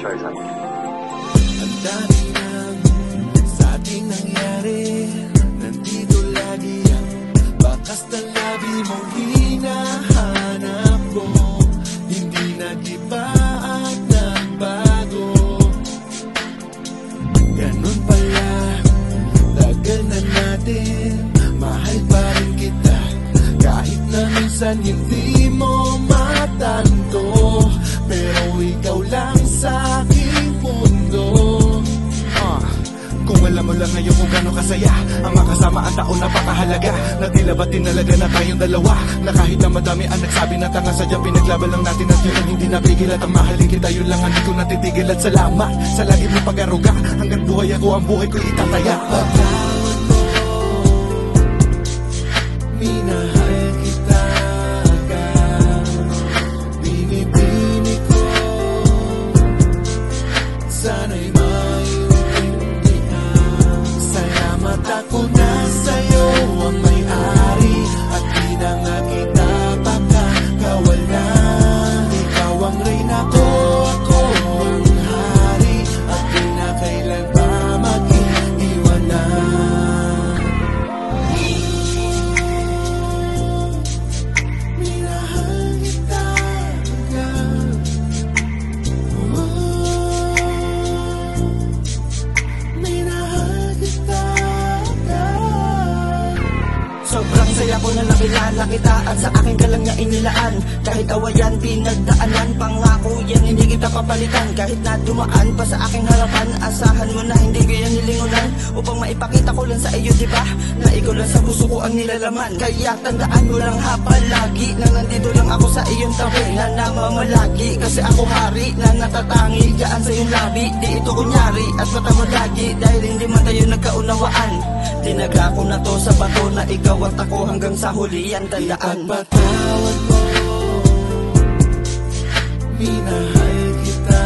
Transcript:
choice, honey. Ang dami nang sa ating nangyari, nandito lagi ang bakas na labi mong hinahanap ko. Hindi nag-iba at nagbago. Ganun pala, tagal na natin, mahal pa rin kita. Kahit na minsan hindi mo matanto, pero ikaw lang sa aking mundo. Kung alam mo lang ngayon kung gano'ng kasaya ang makasama ang taon napakahalaga, na tila ba tinalaga na tayong dalawa, na kahit na madami ang nagsabi na tanga, sadyang pinaglaban lang natin at yun ang hindi napigil. At ang mahalin kita, yun lang ang di ko natitigil. At salamat sa lagi mo pag-aruga, hanggang buhay ako ang buhay ko itataya. Pagkawan mo, minahal kita agad. Binibini ko, sana'y ako na sa'yo ang may-ari, at di na nga kita pagkakawalan. Ikaw ang reyna ko, ako ang hari, at di na kailan pa mag-iiwanan. Minahal kita agad. Minahal kita. Sobrang saya ko na nakilala kita, at sa akin ka lang niya inilaan. Kahit awayan, pinagdaanan, pangako yan hindi kita papalitan. Kahit na dumaan pa sa aking harapan, asahan mo na hindi ko yan nilingunan. Upang maipakita ko lang sa iyo, diba, na ikaw lang sa puso ko ang nilalaman. Kaya tandaan mo lang ha palagi, na nandito lang ako sa iyong tabi, na namamalagi. Kasi ako hari na natatangi dyan sa iyong labi. Di ito kunyari at matamad lagi, dahil hindi man tayo nagkaunawaan. Tinaga ko na to sa bato, na ikaw at ako hanggang sa huli yan tandaan. Ipagpatawad mo, minahal kita.